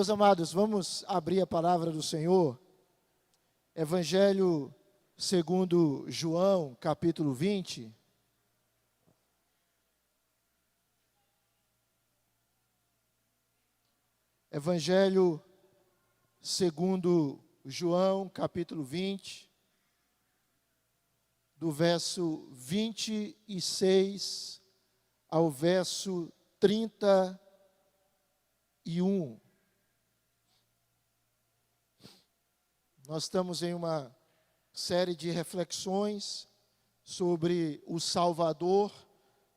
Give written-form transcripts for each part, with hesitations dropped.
Meus amados, vamos abrir a palavra do Senhor. Evangelho segundo João, capítulo 20. Evangelho segundo João, capítulo 20, do verso 26 ao verso 31. Nós estamos em uma série de reflexões sobre o Salvador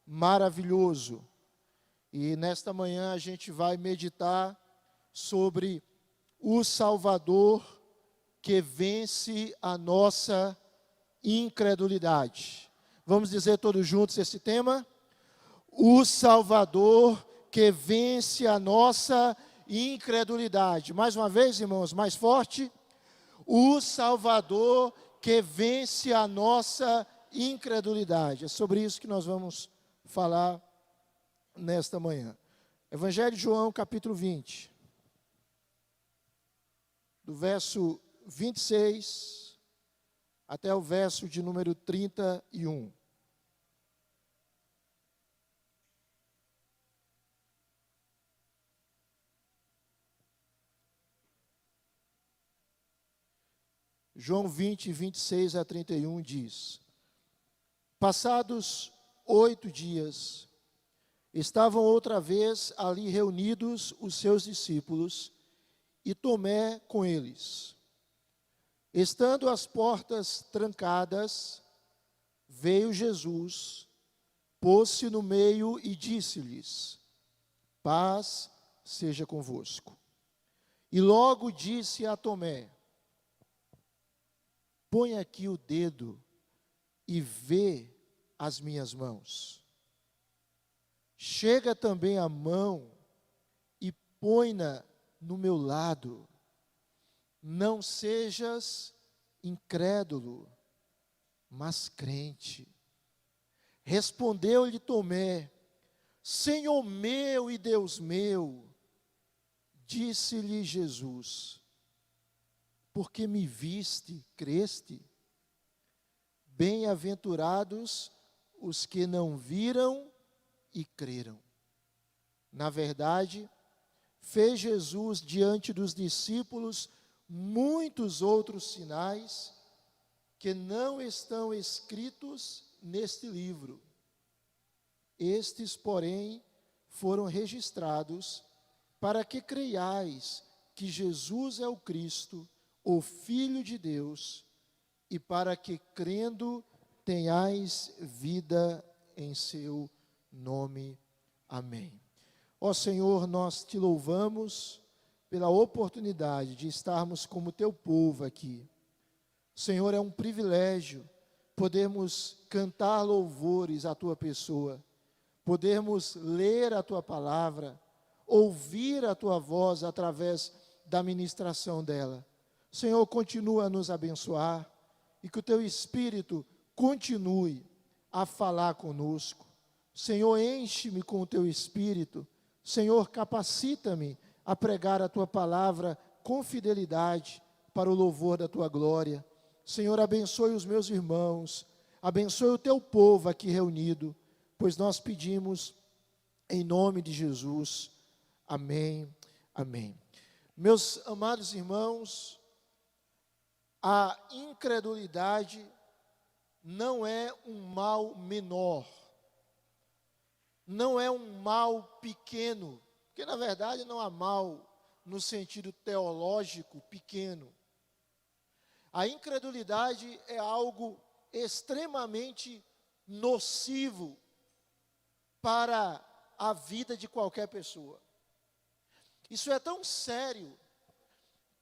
maravilhoso. E nesta manhã a gente vai meditar sobre o Salvador que vence a nossa incredulidade. Vamos dizer todos juntos esse tema? O Salvador que vence a nossa incredulidade. Mais uma vez, irmãos, mais forte. O Salvador que vence a nossa incredulidade. É sobre isso que nós vamos falar nesta manhã. Evangelho de João, capítulo 20. Do verso 26 até o verso de número 31. João 20, 26 a 31 diz: Passados 8 dias, estavam outra vez ali reunidos os seus discípulos, e Tomé com eles. Estando as portas trancadas, veio Jesus, pôs-se no meio e disse-lhes: Paz seja convosco. E logo disse a Tomé: Põe aqui o dedo e vê as minhas mãos. Chega também a mão e põe-na no meu lado. Não sejas incrédulo, mas crente. Respondeu-lhe Tomé: Senhor meu e Deus meu. Disse-lhe Jesus: Porque me viste, creste? Bem-aventurados os que não viram e creram. Na verdade, fez Jesus diante dos discípulos muitos outros sinais que não estão escritos neste livro. Estes, porém, foram registrados para que creiais que Jesus é o Cristo, o Filho de Deus, e para que, crendo, tenhais vida em seu nome. Amém. Ó Senhor, nós te louvamos pela oportunidade de estarmos como teu povo aqui. Senhor, é um privilégio podermos cantar louvores à tua pessoa, podermos ler a tua palavra, ouvir a tua voz através da ministração dela. Senhor, continua a nos abençoar e que o teu Espírito continue a falar conosco. Senhor, enche-me com o teu Espírito. Senhor, capacita-me a pregar a tua palavra com fidelidade para o louvor da tua glória. Senhor, abençoe os meus irmãos, abençoe o teu povo aqui reunido, pois nós pedimos em nome de Jesus. Amém, amém. Meus amados irmãos, a incredulidade não é um mal menor, não é um mal pequeno, porque na verdade não há mal no sentido teológico pequeno. A incredulidade é algo extremamente nocivo para a vida de qualquer pessoa. Isso é tão sério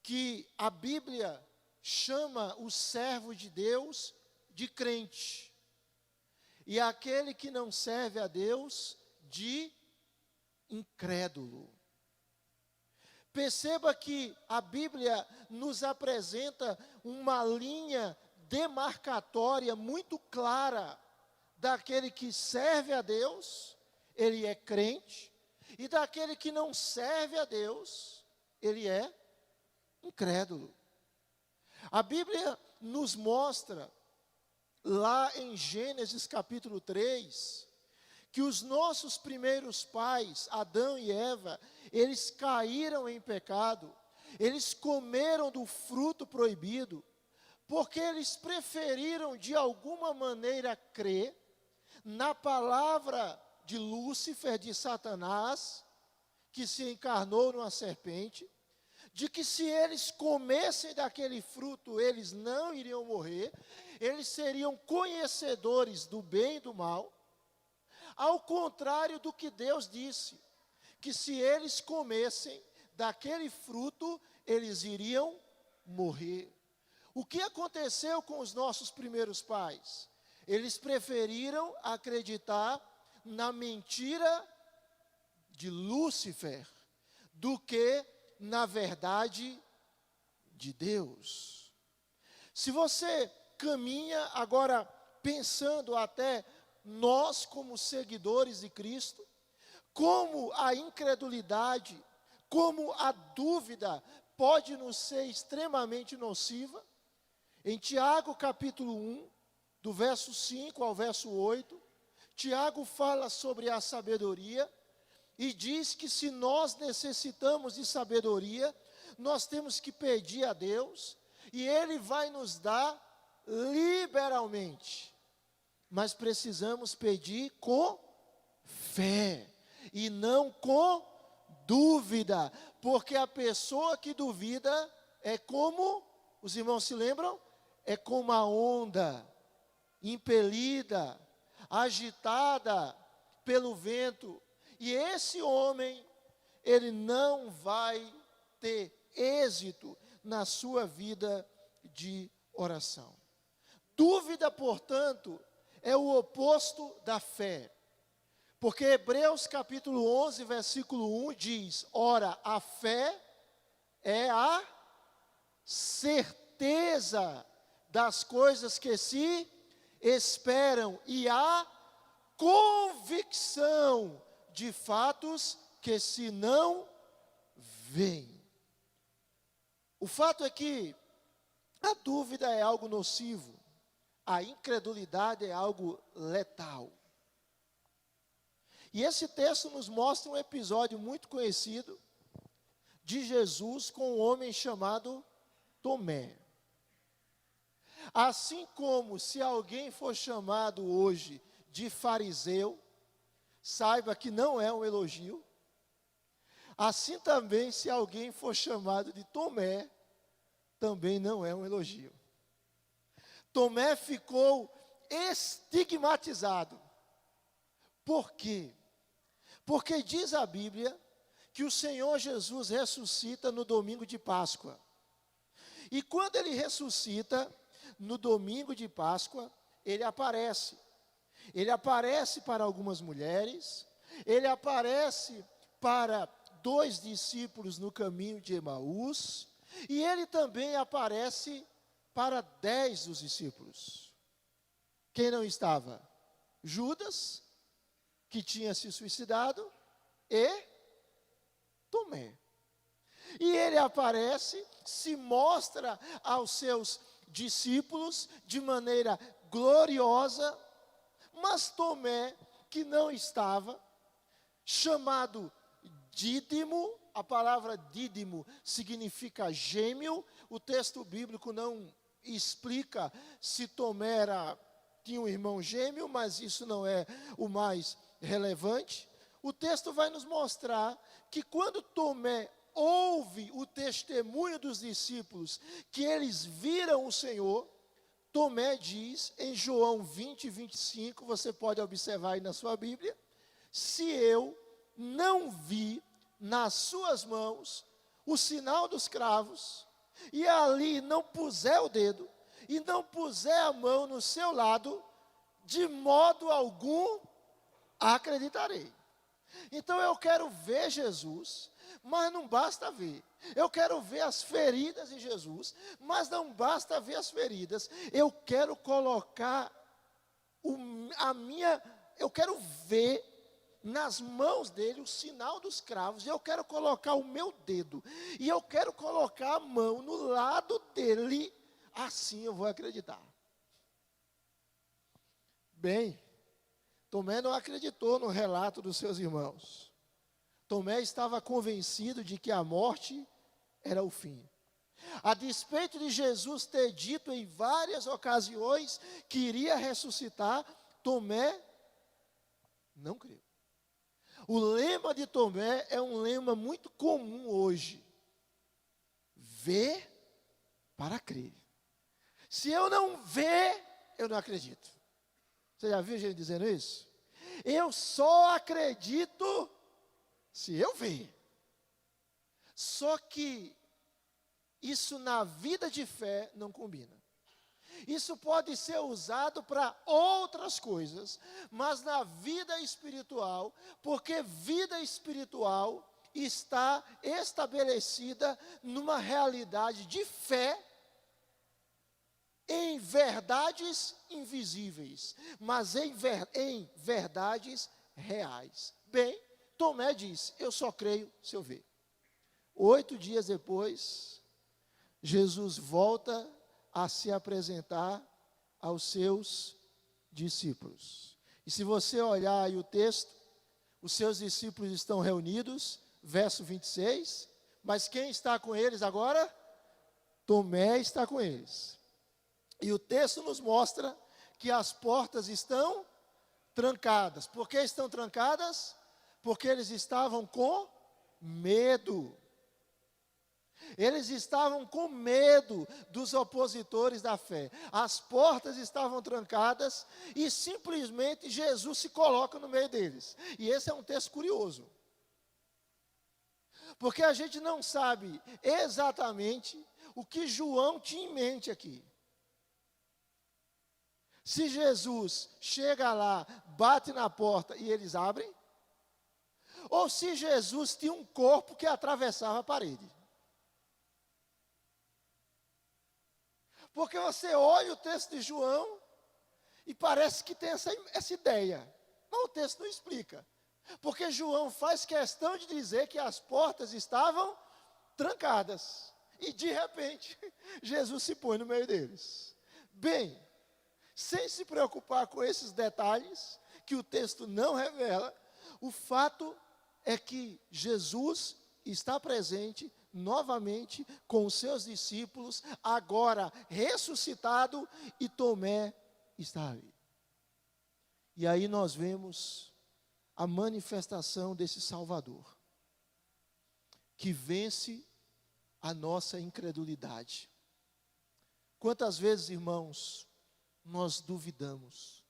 que a Bíblia chama o servo de Deus de crente, e aquele que não serve a Deus de incrédulo. Perceba que a Bíblia nos apresenta uma linha demarcatória muito clara daquele que serve a Deus, ele é crente, e daquele que não serve a Deus, ele é incrédulo. A Bíblia nos mostra, lá em Gênesis capítulo 3, que os nossos primeiros pais, Adão e Eva, eles caíram em pecado, eles comeram do fruto proibido, porque eles preferiram de alguma maneira crer na palavra de Lúcifer, de Satanás, que se encarnou numa serpente, de que se eles comessem daquele fruto, eles não iriam morrer, eles seriam conhecedores do bem e do mal, ao contrário do que Deus disse, que se eles comessem daquele fruto, eles iriam morrer. O que aconteceu com os nossos primeiros pais? Eles preferiram acreditar na mentira de Lúcifer do que na verdade de Deus. Se você caminha agora pensando até nós como seguidores de Cristo, como a incredulidade, como a dúvida pode nos ser extremamente nociva, em Tiago capítulo 1, do verso 5 ao verso 8, Tiago fala sobre a sabedoria e diz que se nós necessitamos de sabedoria, nós temos que pedir a Deus e Ele vai nos dar liberalmente. Mas precisamos pedir com fé e não com dúvida, porque a pessoa que duvida é como, os irmãos se lembram? É como a onda, impelida, agitada pelo vento. E esse homem, ele não vai ter êxito na sua vida de oração. Dúvida, portanto, é o oposto da fé. Porque Hebreus capítulo 11, versículo 1 diz: ora, a fé é a certeza das coisas que se esperam e a convicção de fatos que se não veem. O fato é que a dúvida é algo nocivo, a incredulidade é algo letal. E esse texto nos mostra um episódio muito conhecido de Jesus com um homem chamado Tomé. Assim como se alguém for chamado hoje de fariseu, saiba que não é um elogio. Assim também, se alguém for chamado de Tomé, também não é um elogio. Tomé ficou estigmatizado. Por quê? Porque diz a Bíblia que o Senhor Jesus ressuscita no domingo de Páscoa. E quando ele ressuscita, no domingo de Páscoa, ele aparece. Ele aparece para algumas mulheres, ele aparece para 2 discípulos no caminho de Emaús, e ele também aparece para 10 dos discípulos. Quem não estava? Judas, que tinha se suicidado, e Tomé. E ele aparece, se mostra aos seus discípulos de maneira gloriosa, mas Tomé, que não estava, chamado Dídimo, a palavra Dídimo significa gêmeo, o texto bíblico não explica se Tomé tinha um irmão gêmeo, mas isso não é o mais relevante. O texto vai nos mostrar que quando Tomé ouve o testemunho dos discípulos, que eles viram o Senhor, Tomé diz, em João 20, 25, você pode observar aí na sua Bíblia, se eu não vi nas suas mãos o sinal dos cravos, e ali não puser o dedo, e não puser a mão no seu lado, de modo algum acreditarei. Então eu quero ver Jesus, mas não basta ver. Eu quero ver as feridas de Jesus, mas não basta ver as feridas. Eu quero colocar eu quero ver nas mãos dele o sinal dos cravos, e eu quero colocar o meu dedo, e eu quero colocar a mão no lado dele, assim eu vou acreditar. Bem, Tomé não acreditou no relato dos seus irmãos. Tomé estava convencido de que a morte era o fim. A despeito de Jesus ter dito em várias ocasiões que iria ressuscitar, Tomé não creu. O lema de Tomé é um lema muito comum hoje. Ver para crer. Se eu não ver, eu não acredito. Você já viu gente dizendo isso? Eu só acredito se eu ver. Só que isso na vida de fé não combina. Isso pode ser usado para outras coisas, mas na vida espiritual, porque vida espiritual está estabelecida numa realidade de fé em verdades invisíveis, mas em verdades reais. Bem, Tomé disse, eu só creio se eu ver. 8 dias depois, Jesus volta a se apresentar aos seus discípulos. E se você olhar aí o texto, os seus discípulos estão reunidos, verso 26, mas quem está com eles agora? Tomé está com eles. E o texto nos mostra que as portas estão trancadas. Por que estão trancadas? Porque eles estavam com medo. Eles estavam com medo dos opositores da fé. As portas estavam trancadas e simplesmente Jesus se coloca no meio deles. E esse é um texto curioso. Porque a gente não sabe exatamente o que João tinha em mente aqui. Se Jesus chega lá, bate na porta e eles abrem, ou se Jesus tinha um corpo que atravessava a parede. Porque você olha o texto de João e parece que tem essa ideia, mas o texto não explica. Porque João faz questão de dizer que as portas estavam trancadas. E de repente, Jesus se põe no meio deles. Bem, sem se preocupar com esses detalhes, que o texto não revela, o fato é que Jesus está presente novamente com os seus discípulos, agora ressuscitado, e Tomé está ali. E aí nós vemos a manifestação desse Salvador, que vence a nossa incredulidade. Quantas vezes, irmãos, nós duvidamos?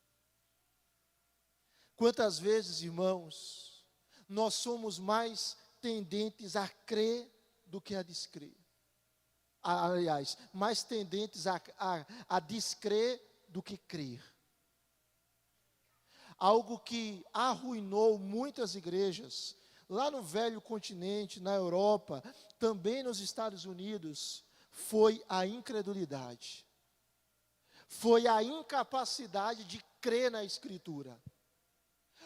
Quantas vezes, irmãos, nós somos mais tendentes a crer do que a descrer? Aliás, mais tendentes a descrer do que crer. Algo que arruinou muitas igrejas, lá no velho continente, na Europa, também nos Estados Unidos, foi a incredulidade. Foi a incapacidade de crer na Escritura.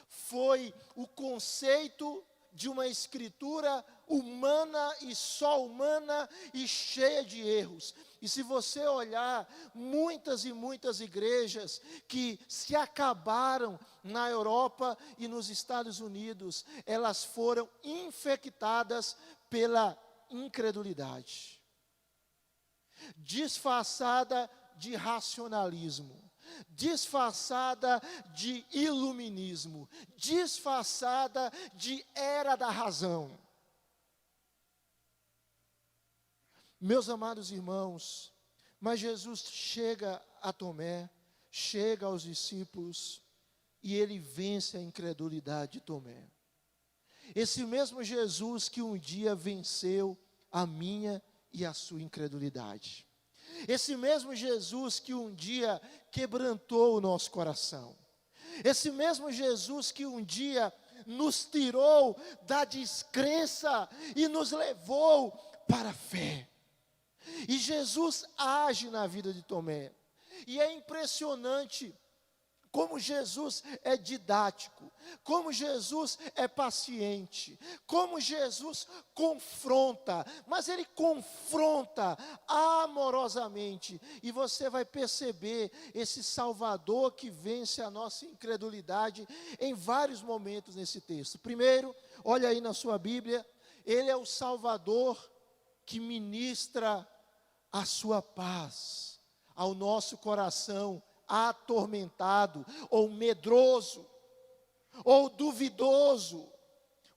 Foi o conceito de uma Escritura humana e só humana e cheia de erros. E se você olhar, muitas e muitas igrejas que se acabaram na Europa e nos Estados Unidos, elas foram infectadas pela incredulidade, disfarçada de racionalismo, disfarçada de iluminismo, disfarçada de era da razão. Meus amados irmãos, mas Jesus chega a Tomé, chega aos discípulos, e ele vence a incredulidade de Tomé. Esse mesmo Jesus que um dia venceu a minha e a sua incredulidade. Esse mesmo Jesus que um dia quebrantou o nosso coração. Esse mesmo Jesus que um dia nos tirou da descrença e nos levou para a fé. E Jesus age na vida de Tomé. E é impressionante como Jesus é didático, como Jesus é paciente, como Jesus confronta, mas Ele confronta amorosamente, e você vai perceber esse Salvador que vence a nossa incredulidade em vários momentos nesse texto. Primeiro, olha aí na sua Bíblia, Ele é o Salvador que ministra a sua paz ao nosso coração atormentado, ou medroso, ou duvidoso.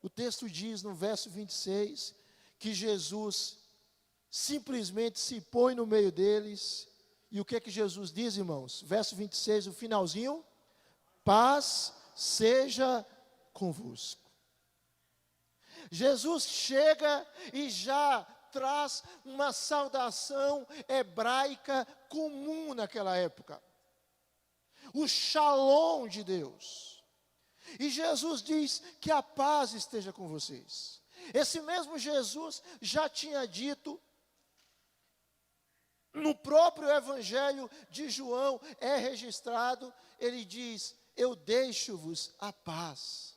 O texto diz no verso 26, que Jesus simplesmente se põe no meio deles, e o que é que Jesus diz, irmãos? Verso 26, o finalzinho: paz seja convosco. Jesus chega e já traz uma saudação hebraica comum naquela época, o shalom de Deus. E Jesus diz que a paz esteja com vocês. Esse mesmo Jesus já tinha dito, no próprio Evangelho de João é registrado, ele diz: eu deixo-vos a paz,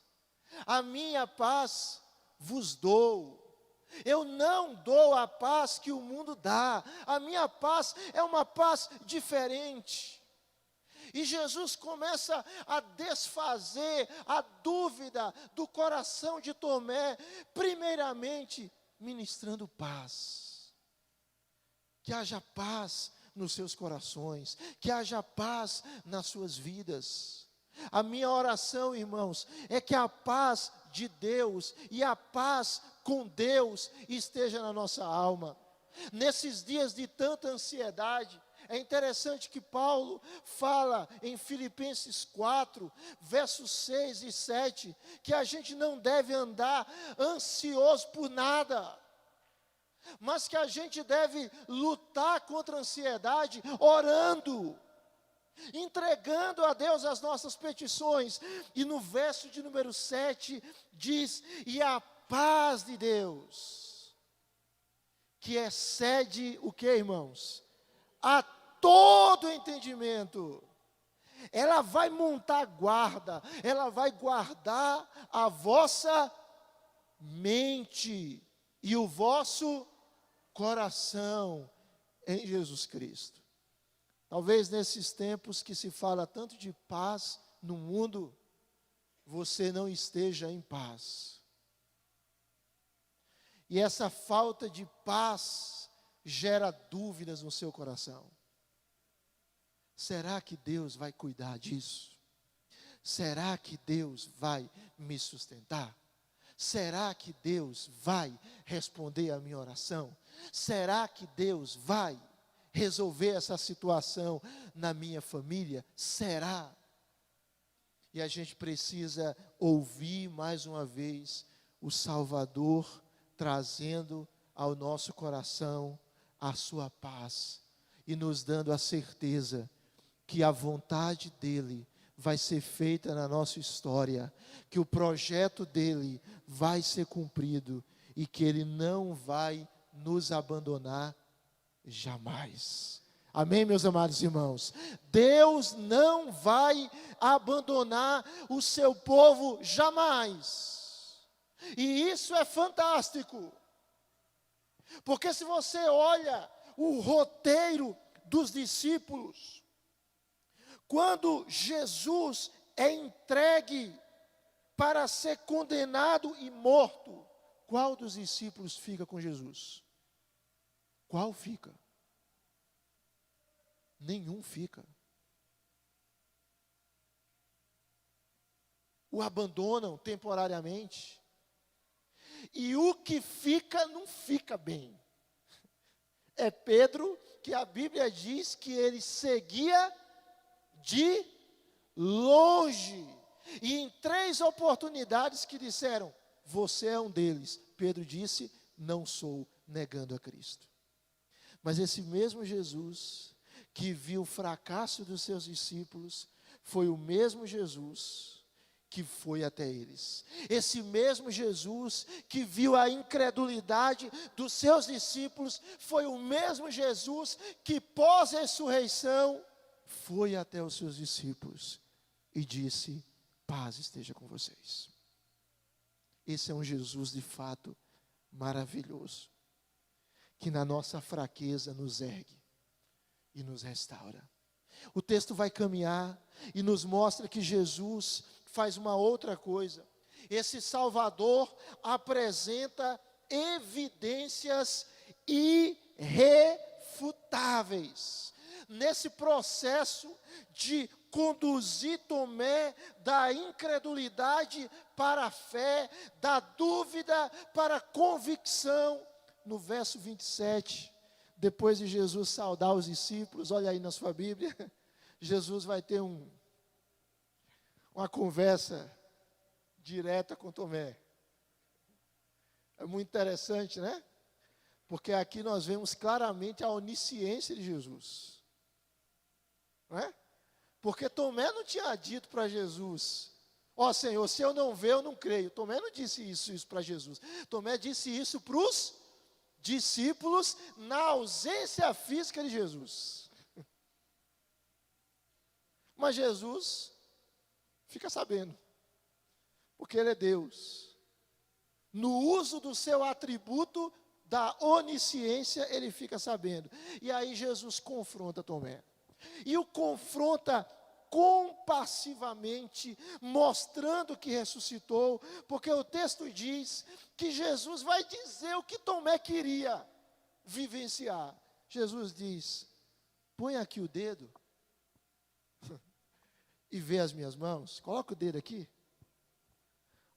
a minha paz vos dou. Eu não dou a paz que o mundo dá, a minha paz é uma paz diferente. E Jesus começa a desfazer a dúvida do coração de Tomé, primeiramente ministrando paz. Que haja paz nos seus corações, que haja paz nas suas vidas. A minha oração, irmãos, é que a paz de Deus e a paz com Deus esteja na nossa alma. Nesses dias de tanta ansiedade, é interessante que Paulo fala em Filipenses 4, versos 6 e 7, que a gente não deve andar ansioso por nada, mas que a gente deve lutar contra a ansiedade orando, entregando a Deus as nossas petições. E no verso de número 7 diz: e a paz de Deus, que excede o que, irmãos? A todo entendimento, ela vai montar guarda, ela vai guardar a vossa mente e o vosso coração em Jesus Cristo. Talvez nesses tempos que se fala tanto de paz no mundo, você não esteja em paz. E essa falta de paz gera dúvidas no seu coração. Será que Deus vai cuidar disso? Será que Deus vai me sustentar? Será que Deus vai responder a minha oração? Será que Deus vai resolver essa situação na minha família? Será? E a gente precisa ouvir mais uma vez o Salvador trazendo ao nosso coração a sua paz e nos dando a certeza que a vontade dEle vai ser feita na nossa história, que o projeto dEle vai ser cumprido e que Ele não vai nos abandonar jamais. Amém, meus amados irmãos? Deus não vai abandonar o seu povo jamais. E isso é fantástico. Porque se você olha o roteiro dos discípulos, quando Jesus é entregue para ser condenado e morto, qual dos discípulos fica com Jesus? Qual fica? Nenhum fica. O abandonam temporariamente. E o que fica, não fica bem. É Pedro, que a Bíblia diz que ele seguia de longe. E em 3 oportunidades que disseram: você é um deles, Pedro disse: não sou, negando a Cristo. Mas esse mesmo Jesus que viu o fracasso dos seus discípulos, foi o mesmo Jesus que foi até eles. Esse mesmo Jesus que viu a incredulidade dos seus discípulos, foi o mesmo Jesus que pós-ressurreição foi até os seus discípulos e disse: paz esteja com vocês. Esse é um Jesus de fato maravilhoso, que na nossa fraqueza nos ergue e nos restaura. O texto vai caminhar e nos mostra que Jesus faz uma outra coisa. Esse Salvador apresenta evidências irrefutáveis. Nesse processo de conduzir Tomé da incredulidade para a fé, da dúvida para a convicção, no verso 27, depois de Jesus saudar os discípulos, olha aí na sua Bíblia, Jesus vai ter uma conversa direta com Tomé. É muito interessante, né? Porque aqui nós vemos claramente a onisciência de Jesus. Não é? Porque Tomé não tinha dito para Jesus: ó Senhor, se eu não ver, eu não creio. Tomé não disse isso para Jesus. Tomé disse isso para os discípulos na ausência física de Jesus. Mas Jesus fica sabendo, porque Ele é Deus. No uso do seu atributo da onisciência, Ele fica sabendo. E aí Jesus confronta Tomé. E o confronta compassivamente, mostrando que ressuscitou, porque o texto diz que Jesus vai dizer o que Tomé queria vivenciar. Jesus diz: põe aqui o dedo e vê as minhas mãos. Coloca o dedo aqui.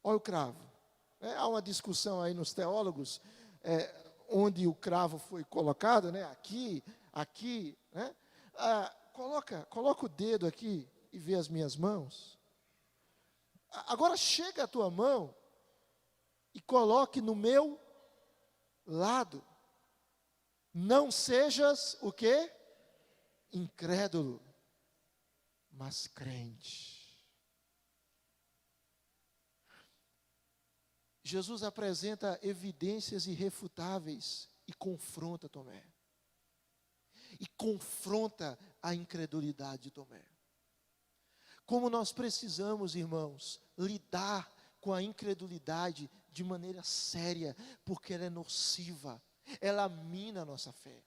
Olha o cravo. Há uma discussão aí nos teólogos, onde o cravo foi colocado, né? Aqui, né? Coloca o dedo aqui e vê as minhas mãos. Agora chega a tua mão e coloque no meu lado. Não sejas o quê? Incrédulo, mas crente. Jesus apresenta evidências irrefutáveis e confronta Tomé. E confronta a incredulidade de Tomé. Como nós precisamos, irmãos, lidar com a incredulidade de maneira séria, porque ela é nociva, ela mina a nossa fé.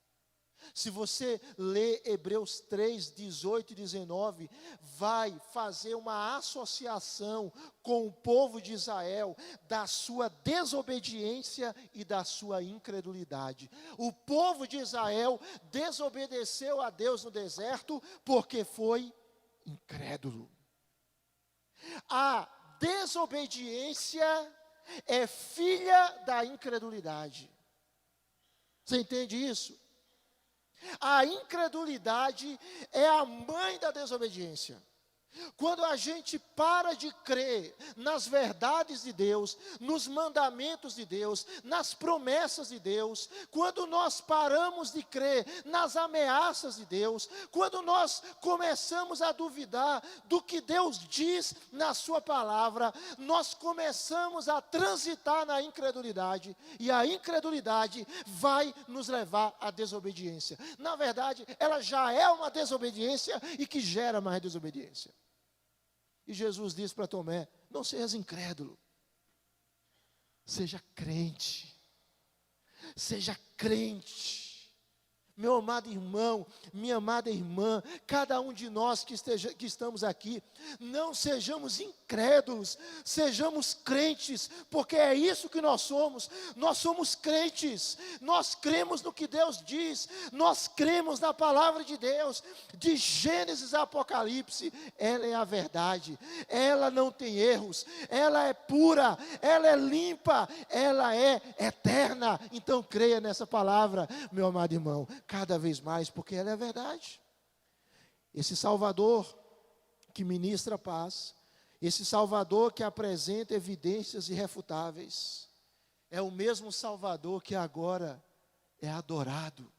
Se você ler Hebreus 3, 18 e 19, vai fazer uma associação com o povo de Israel, da sua desobediência e da sua incredulidade. O povo de Israel desobedeceu a Deus no deserto, porque foi incrédulo. A desobediência é filha da incredulidade. Você entende isso? A incredulidade é a mãe da desobediência. Quando a gente para de crer nas verdades de Deus, nos mandamentos de Deus, nas promessas de Deus, quando nós paramos de crer nas ameaças de Deus, quando nós começamos a duvidar do que Deus diz na sua palavra, nós começamos a transitar na incredulidade, e a incredulidade vai nos levar à desobediência. Na verdade, ela já é uma desobediência e que gera mais desobediência. E Jesus diz para Tomé: não sejas incrédulo, seja crente, seja crente. Meu amado irmão, minha amada irmã, cada um de nós que estamos aqui, não sejamos incrédulos, sejamos crentes, porque é isso que nós somos crentes, nós cremos no que Deus diz, nós cremos na palavra de Deus, de Gênesis a Apocalipse, ela é a verdade, ela não tem erros, ela é pura, ela é limpa, ela é eterna. Então creia nessa palavra, meu amado irmão, cada vez mais, porque ela é a verdade. Esse Salvador que ministra paz, esse Salvador que apresenta evidências irrefutáveis, é o mesmo Salvador que agora é adorado.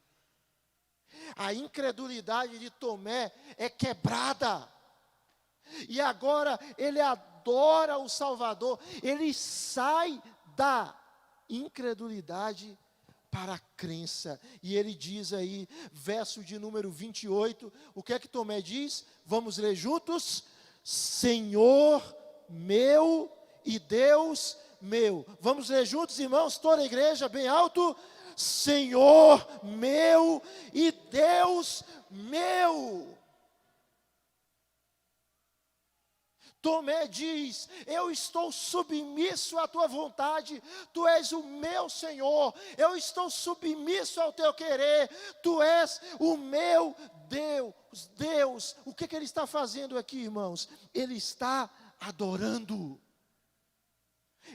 A incredulidade de Tomé é quebrada, e agora ele adora o Salvador, ele sai da incredulidade para a crença. E ele diz aí, verso de número 28, o que é que Tomé diz? Vamos ler juntos? Senhor meu e Deus meu. Vamos ler juntos, irmãos, toda a igreja, bem alto. Senhor meu e Deus meu. Tomé diz: eu estou submisso à tua vontade, tu és o meu Senhor, eu estou submisso ao teu querer, tu és o meu Deus. O que ele está fazendo aqui, irmãos? Ele está adorando.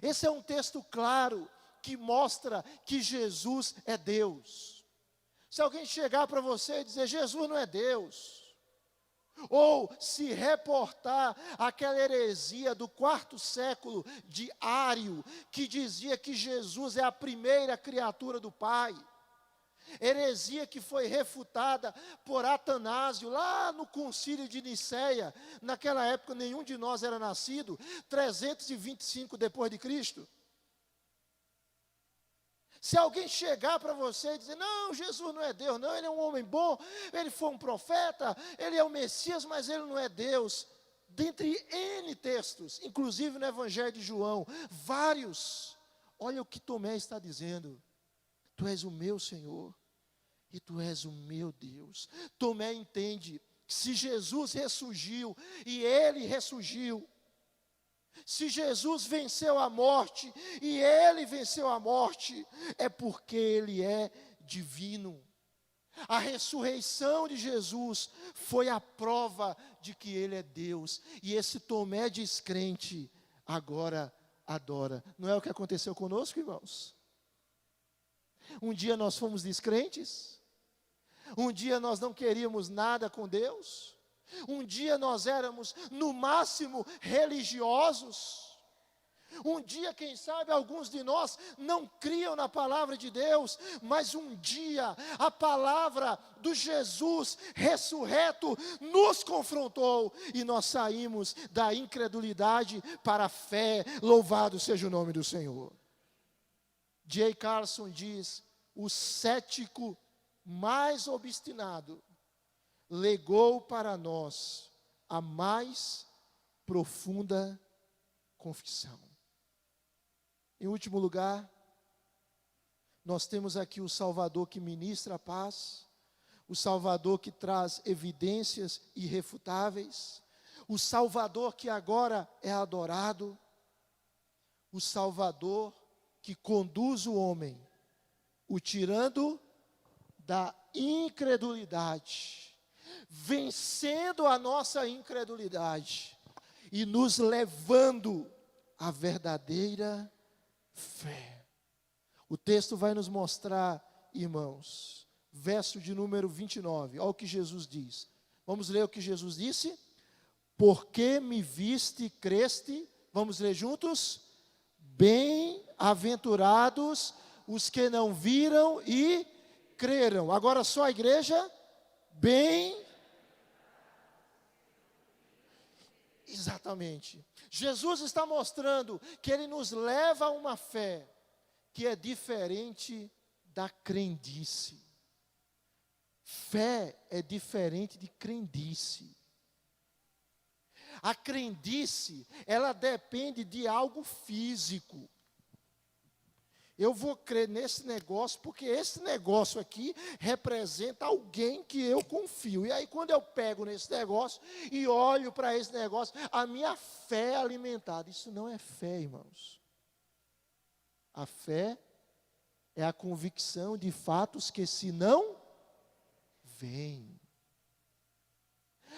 Esse é um texto claro que mostra que Jesus é Deus. Se alguém chegar para você e dizer: Jesus não é Deus, ou se reportar aquela heresia do 4º século de Ário, que dizia que Jesus é a primeira criatura do Pai, heresia que foi refutada por Atanásio, lá no concílio de Niceia, naquela época nenhum de nós era nascido, 325 depois de Cristo. Se alguém chegar para você e dizer: não, Jesus não é Deus, não, ele é um homem bom, ele foi um profeta, ele é o Messias, mas ele não é Deus. Dentre N textos, inclusive no Evangelho de João, vários, olha o que Tomé está dizendo: tu és o meu Senhor e tu és o meu Deus. Tomé entende que se Jesus ressurgiu e ele ressurgiu, se Jesus venceu a morte e ele venceu a morte, é porque ele é divino. A ressurreição de Jesus foi a prova de que ele é Deus. E esse Tomé descrente agora adora. Não é o que aconteceu conosco, irmãos? Um dia nós fomos descrentes. Um dia nós não queríamos nada com Deus. Um dia nós éramos, no máximo, religiosos. Um dia, quem sabe, alguns de nós não criam na palavra de Deus, mas um dia a palavra do Jesus ressurreto nos confrontou e nós saímos da incredulidade para a fé. Louvado seja o nome do Senhor. J. Carson diz: o cético mais obstinado legou para nós a mais profunda confissão. Em último lugar, nós temos aqui o Salvador que ministra a paz, o Salvador que traz evidências irrefutáveis, o Salvador que agora é adorado, o Salvador que conduz o homem, o tirando da incredulidade, vencendo a nossa incredulidade e nos levando à verdadeira fé. O texto vai nos mostrar, irmãos, verso de número 29, olha o que Jesus diz. Vamos ler o que Jesus disse? Porque me viste e creste, vamos ler juntos? Bem-aventurados os que não viram e creram. Agora só a igreja, exatamente. Jesus está mostrando que ele nos leva a uma fé que é diferente da crendice. Fé é diferente de crendice. A crendice, ela depende de algo físico. Eu vou crer nesse negócio porque esse negócio aqui representa alguém que eu confio. E aí quando eu pego nesse negócio e olho para esse negócio, a minha fé é alimentada. Isso não é fé, irmãos. A fé é a convicção de fatos que se não veem.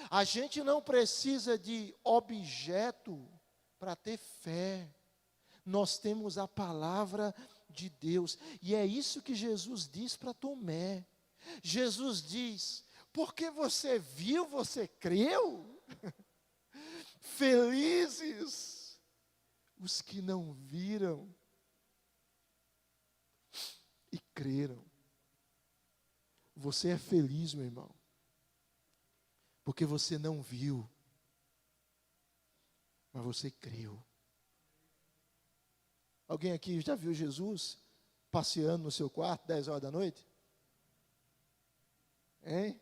A gente não precisa de objeto para ter fé. Nós temos a palavra de Deus. E é isso que Jesus diz para Tomé. Jesus diz: porque você viu, você creu? Felizes os que não viram e creram. Você é feliz, meu irmão, porque você não viu, mas você creu. Alguém aqui já viu Jesus passeando no seu quarto, 10 horas da noite? Hein?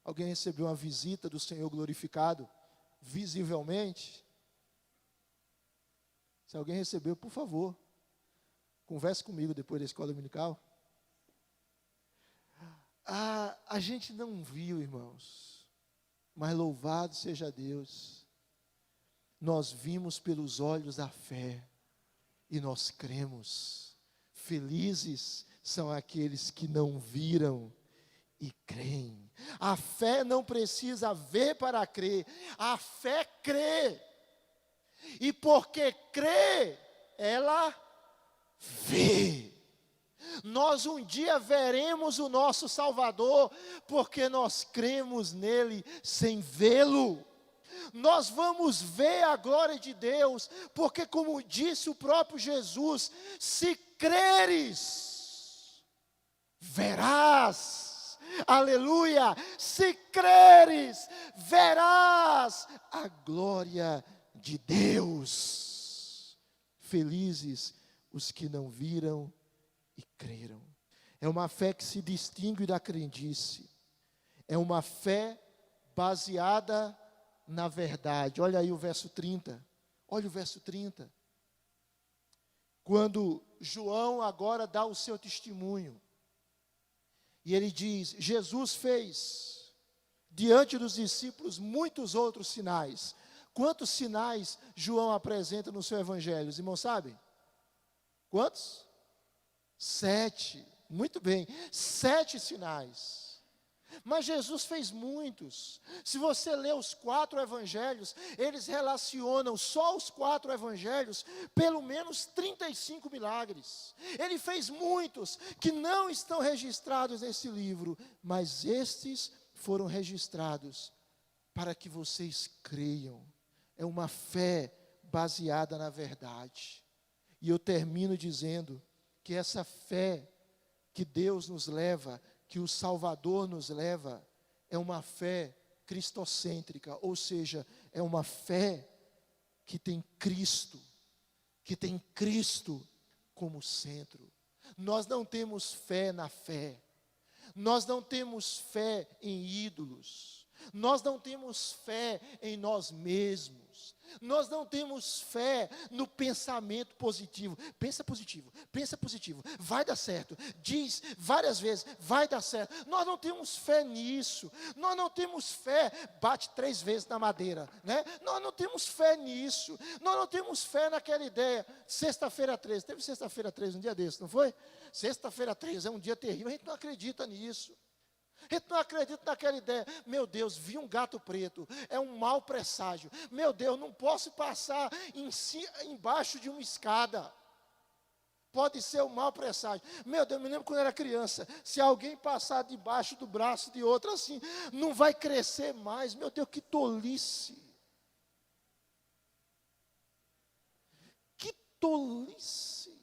Alguém recebeu uma visita do Senhor glorificado visivelmente. Se alguém recebeu, por favor, converse comigo depois da escola dominical. A gente não viu, irmãos, mas louvado seja Deus, nós vimos pelos olhos da fé e nós cremos. Felizes são aqueles que não viram e creem. A fé não precisa ver para crer, a fé crê. E porque crê, ela vê. Nós um dia veremos o nosso Salvador, porque nós cremos nele sem vê-lo. Nós vamos ver a glória de Deus, porque como disse o próprio Jesus, se creres, verás. Aleluia! Se creres, verás a glória de Deus. Felizes os que não viram e creram. É uma fé que se distingue da crendice. É uma fé baseada na verdade. Olha aí o verso 30. Olha o verso 30. Quando João agora dá o seu testemunho. E ele diz: Jesus fez diante dos discípulos muitos outros sinais. Quantos sinais João apresenta no seu evangelho? Os irmãos sabem? Quantos? 7. Muito bem. 7 sinais. Mas Jesus fez muitos. Se você ler os 4 evangelhos, eles relacionam só os 4 evangelhos, pelo menos 35 milagres. Ele fez muitos que não estão registrados nesse livro, mas estes foram registrados para que vocês creiam. É uma fé baseada na verdade. E eu termino dizendo que essa fé que Deus nos leva, que o Salvador nos leva, é uma fé cristocêntrica, ou seja, é uma fé que tem Cristo como centro. Nós não temos fé na fé, nós não temos fé em ídolos, nós não temos fé em nós mesmos, nós não temos fé no pensamento positivo. Pensa positivo, vai dar certo. Diz várias vezes, vai dar certo. Nós não temos fé nisso. Nós não temos fé, bate 3 vezes na madeira, né? Nós não temos fé nisso. Nós não temos fé naquela ideia. Sexta-feira 13, teve sexta-feira 13 um dia desse, não foi? Sexta-feira 13 é um dia terrível, a gente não acredita nisso. A gente não acredita naquela ideia. Meu Deus, vi um gato preto, é um mau presságio. Meu Deus, não posso passar embaixo de uma escada. Pode ser um mau presságio. Meu Deus, me lembro quando eu era criança. Se alguém passar debaixo do braço de outro assim, não vai crescer mais. Meu Deus, que tolice. Que tolice.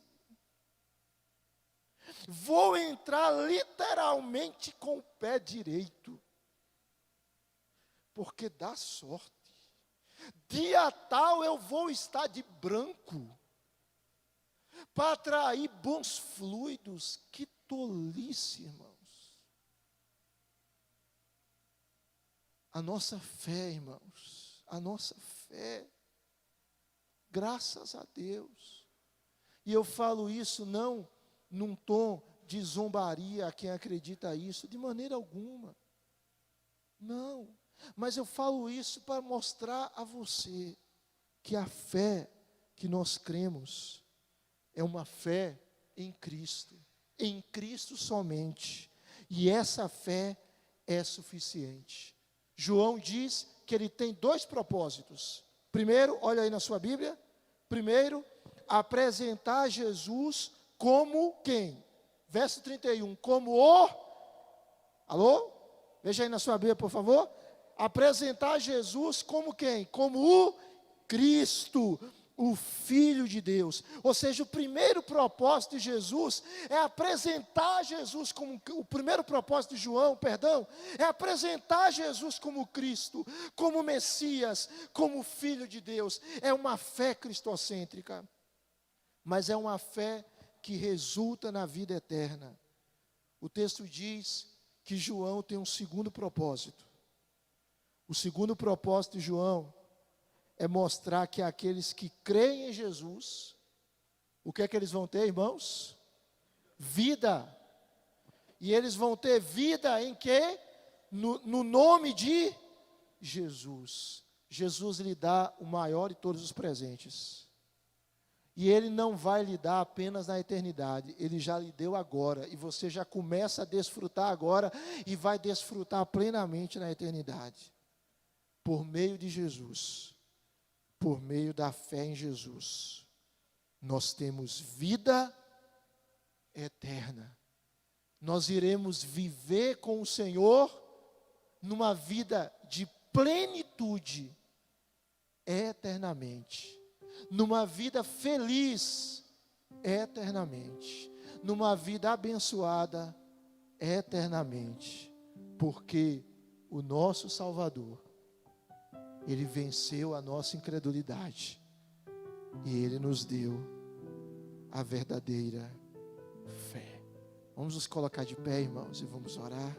Vou entrar literalmente com o pé direito, porque dá sorte. Dia tal eu vou estar de branco, para atrair bons fluidos. Que tolice, irmãos. A nossa fé, irmãos, a nossa fé, graças a Deus. E eu falo isso não num tom de zombaria a quem acredita isso, de maneira alguma. Não, mas eu falo isso para mostrar a você que a fé que nós cremos é uma fé em Cristo somente, e essa fé é suficiente. João diz que ele tem 2 propósitos. Primeiro, olha aí na sua Bíblia, primeiro, apresentar Jesus como quem? Verso 31, como o... Alô? Veja aí na sua Bíblia, por favor. Apresentar Jesus como quem? Como o Cristo, o Filho de Deus. Ou seja, o primeiro propósito de Jesus é apresentar Jesus como... O primeiro propósito de João, é apresentar Jesus como Cristo, como Messias, como Filho de Deus. É uma fé cristocêntrica, mas é uma fé que resulta na vida eterna. O texto diz que João tem um segundo propósito. O segundo propósito de João é mostrar que aqueles que creem em Jesus, o que é que eles vão ter, irmãos? Vida. E eles vão ter vida em quê? No nome de Jesus. Jesus lhe dá o maior de todos os presentes. E Ele não vai lhe dar apenas na eternidade, Ele já lhe deu agora, e você já começa a desfrutar agora, e vai desfrutar plenamente na eternidade, por meio de Jesus, por meio da fé em Jesus, nós temos vida eterna, nós iremos viver com o Senhor, numa vida de plenitude, eternamente, numa vida feliz, eternamente, numa vida abençoada, eternamente, porque o nosso Salvador, Ele venceu a nossa incredulidade, e Ele nos deu a verdadeira fé. Vamos nos colocar de pé, irmãos, e vamos orar.